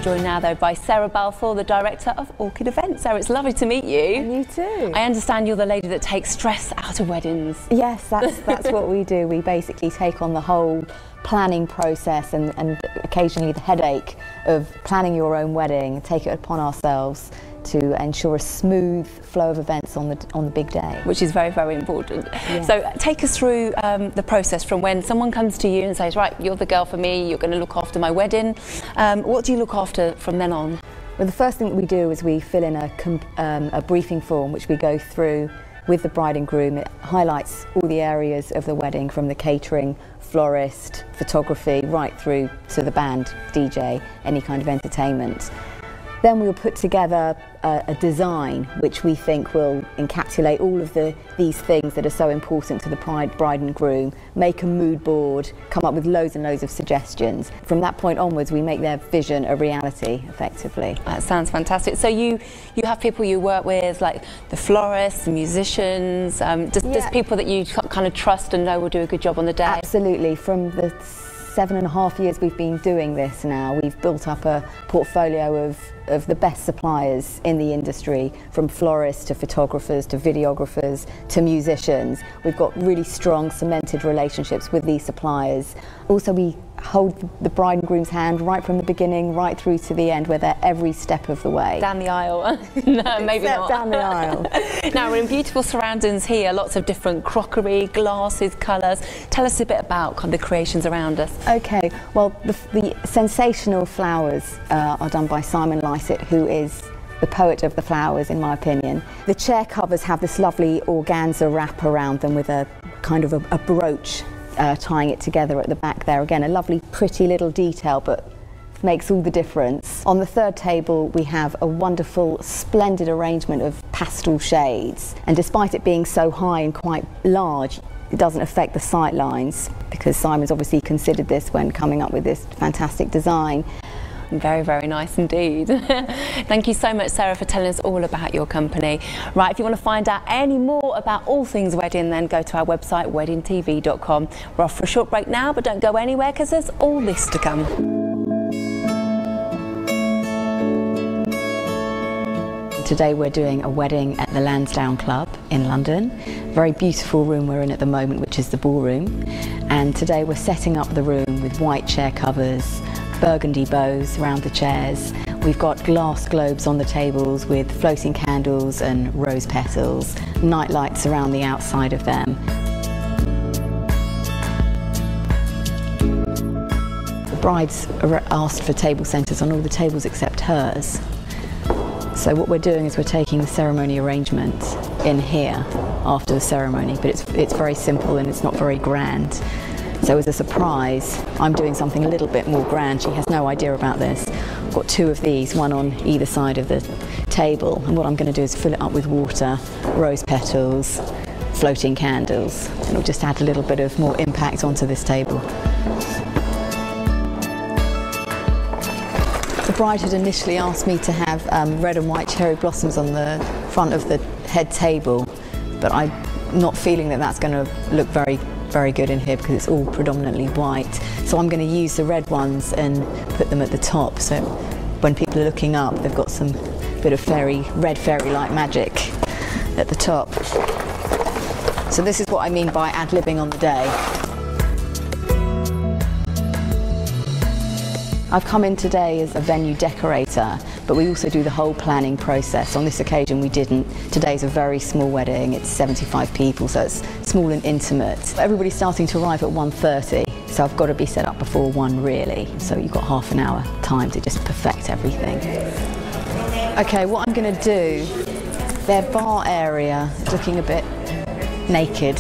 joined now though by Sarah Balfour, the Director of Orchid Events. Sarah, it's lovely to meet you. And you too. I understand you're the lady that takes stress out of weddings. Yes, that's what we do. We basically take on the whole planning process and occasionally the headache of planning your own wedding, take it upon ourselves to ensure a smooth flow of events on the big day. Which is very, very important. Yeah. So take us through the process from when someone comes to you and says, right, you're the girl for me, you're going to look after my wedding. What do you look after from then on? Well, the first thing that we do is we fill in a briefing form which we go through with the bride and groom. It highlights all the areas of the wedding, from the catering, florist, photography, right through to the band, DJ, any kind of entertainment. Then we'll put together a design which we think will encapsulate all of these things that are so important to the bride and groom, make a mood board, come up with loads and loads of suggestions. From that point onwards, we make their vision a reality, effectively. That sounds fantastic. So you have people you work with, like the florists, the musicians, just people that you kind of trust and know will do a good job on the day? Absolutely. From the 7.5 years we've been doing this now, we've built up a portfolio of the best suppliers in the industry, from florists to photographers to videographers to musicians. We've got really strong cemented relationships with these suppliers. Also, we hold the bride and groom's hand right from the beginning right through to the end. We're there every step of the way. Down the aisle? No, maybe Except not. Down the aisle. Now we're in beautiful surroundings here, lots of different crockery, glasses, colours. Tell us a bit about kind of the creations around us. Okay, well the sensational flowers are done by Simon Lycett, who is the poet of the flowers, in my opinion. The chair covers have this lovely organza wrap around them with a kind of a brooch tying it together at the back there. Again, a lovely pretty little detail, but makes all the difference. On the third table we have a wonderful splendid arrangement of pastel shades, and despite it being so high and quite large, it doesn't affect the sight lines, because Simon's obviously considered this when coming up with this fantastic design. Very, very nice indeed. Thank you so much, Sarah, for telling us all about your company. Right, if you want to find out any more about all things wedding, then go to our website, weddingtv.com. We're off for a short break now, but don't go anywhere because there's all this to come. Today we're doing a wedding at the Lansdowne Club in London. Very beautiful room we're in at the moment, which is the ballroom. And today we're setting up the room with white chair covers, burgundy bows around the chairs. We've got glass globes on the tables with floating candles and rose petals, night lights around the outside of them. The brides are asked for table centres on all the tables except hers. So what we're doing is we're taking the ceremony arrangement in here after the ceremony, but it's very simple and it's not very grand. So as a surprise, I'm doing something a little bit more grand. She has no idea about this. I've got two of these, one on either side of the table, and what I'm going to do is fill it up with water, rose petals, floating candles, and it'll just add a little bit of more impact onto this table. The bride had initially asked me to have red and white cherry blossoms on the front of the head table, but I'm not feeling that that's going to look very good in here because it's all predominantly white. So I'm going to use the red ones and put them at the top, so when people are looking up they've got some bit of red fairy-like magic at the top. So this is what I mean by ad-libbing on the day. I've come in today as a venue decorator, but we also do the whole planning process. On this occasion we didn't. Today's a very small wedding, it's 75 people, so it's small and intimate. Everybody's starting to arrive at 1:30, so I've got to be set up before 1 really. So you've got half an hour time to just perfect everything. Okay, what I'm going to do, their bar area is looking a bit naked,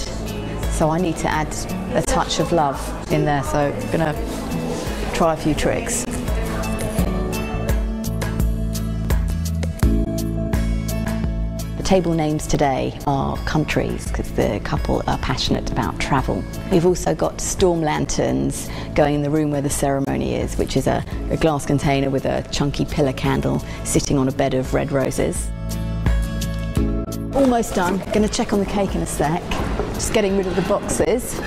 so I need to add a touch of love in there, so I'm going to try a few tricks. The table names today are countries, because the couple are passionate about travel. We've also got storm lanterns going in the room where the ceremony is, which is a glass container with a chunky pillar candle sitting on a bed of red roses. Almost done. Going to check on the cake in a sec. Just getting rid of the boxes.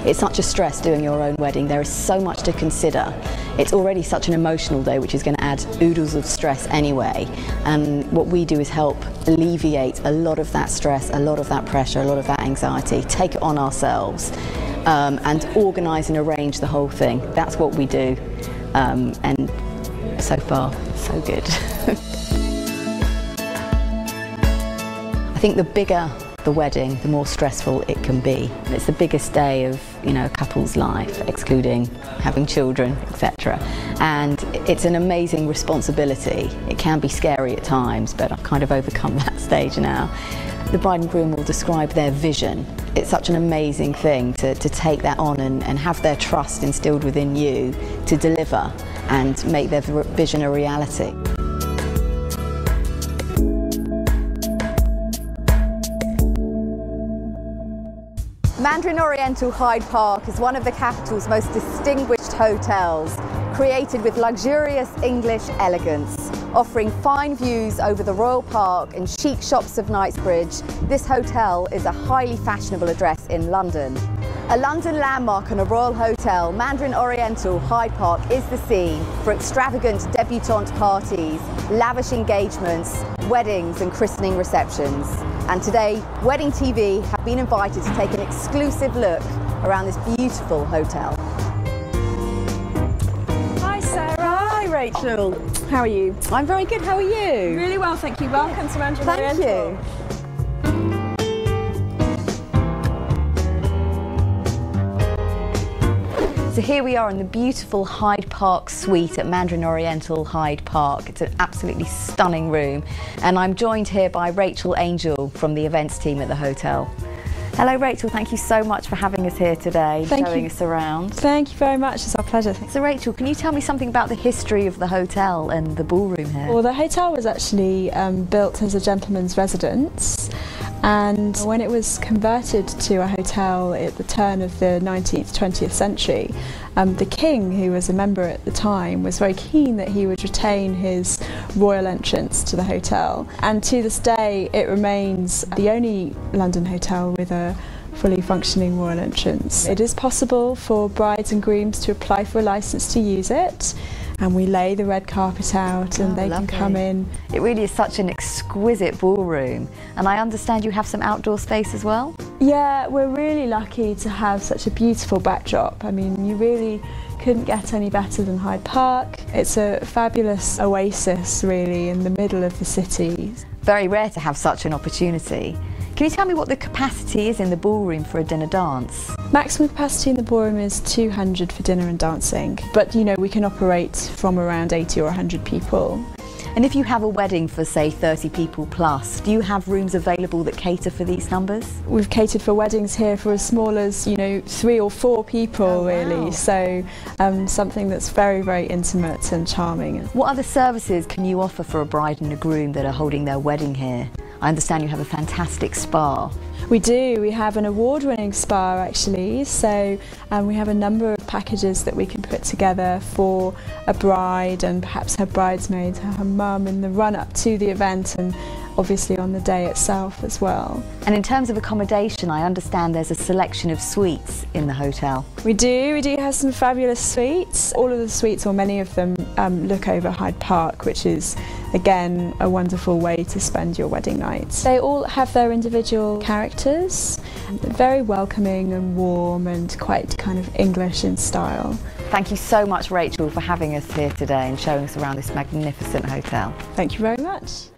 It's such a stress doing your own wedding. There is so much to consider. It's already such an emotional day, which is going to add oodles of stress anyway. And what we do is help alleviate a lot of that stress, a lot of that pressure, a lot of that anxiety, take it on ourselves, and organise and arrange the whole thing. That's what we do. And so far, so good. I think the bigger the wedding, the more stressful it can be. It's the biggest day of, a couple's life, excluding having children, etc. And it's an amazing responsibility. It can be scary at times, but I've kind of overcome that stage now. The bride and groom will describe their vision. It's such an amazing thing to take that on and have their trust instilled within you to deliver and make their vision a reality. Mandarin Oriental Hyde Park is one of the capital's most distinguished hotels, created with luxurious English elegance. Offering fine views over the Royal Park and chic shops of Knightsbridge, this hotel is a highly fashionable address in London. A London landmark and a royal hotel, Mandarin Oriental Hyde Park is the scene for extravagant debutante parties, lavish engagements, weddings and christening receptions. And today, Wedding TV have been invited to take an exclusive look around this beautiful hotel. Hi Sarah. Hi Rachel. How are you? I'm very good, how are you? Really well, thank you. Welcome to Mandarin Oriental. Thank you. So here we are in the beautiful Hyde Park suite at Mandarin Oriental Hyde Park. It's an absolutely stunning room, and I'm joined here by Rachel Angel from the events team at the hotel. Hello Rachel, thank you so much for having us here today, showing us around. Thank you very much, it's our pleasure. So Rachel, can you tell me something about the history of the hotel and the ballroom here? Well, the hotel was actually built as a gentleman's residence, and when it was converted to a hotel at the turn of the 19th, 20th century, the king, who was a member at the time, was very keen that he would retain his royal entrance to the hotel. And to this day, it remains the only London hotel with a fully functioning royal entrance. It is possible for brides and grooms to apply for a licence to use it, and we lay the red carpet out and they can come in. It really is such an exquisite ballroom, and I understand you have some outdoor space as well? Yeah, we're really lucky to have such a beautiful backdrop. I mean, you really couldn't get any better than Hyde Park. It's a fabulous oasis really in the middle of the city. Very rare to have such an opportunity. Can you tell me what the capacity is in the ballroom for a dinner dance? Maximum capacity in the ballroom is 200 for dinner and dancing, but we can operate from around 80 or 100 people. And if you have a wedding for say 30 people plus, do you have rooms available that cater for these numbers? We've catered for weddings here for as small as 3 or 4 people really, so something that's very, very intimate and charming. What other services can you offer for a bride and a groom that are holding their wedding here? I understand you have a fantastic spa. We do. We have an award-winning spa actually, so we have a number of packages that we can put together for a bride and perhaps her bridesmaids, her mum, in the run-up to the event and obviously on the day itself as well. And in terms of accommodation, I understand there's a selection of suites in the hotel. We do have some fabulous suites. All of the suites, or many of them, look over Hyde Park, which is again a wonderful way to spend your wedding night. They all have their individual characters, very welcoming and warm and quite kind of English in style. Thank you so much Rachel for having us here today and showing us around this magnificent hotel. Thank you very much.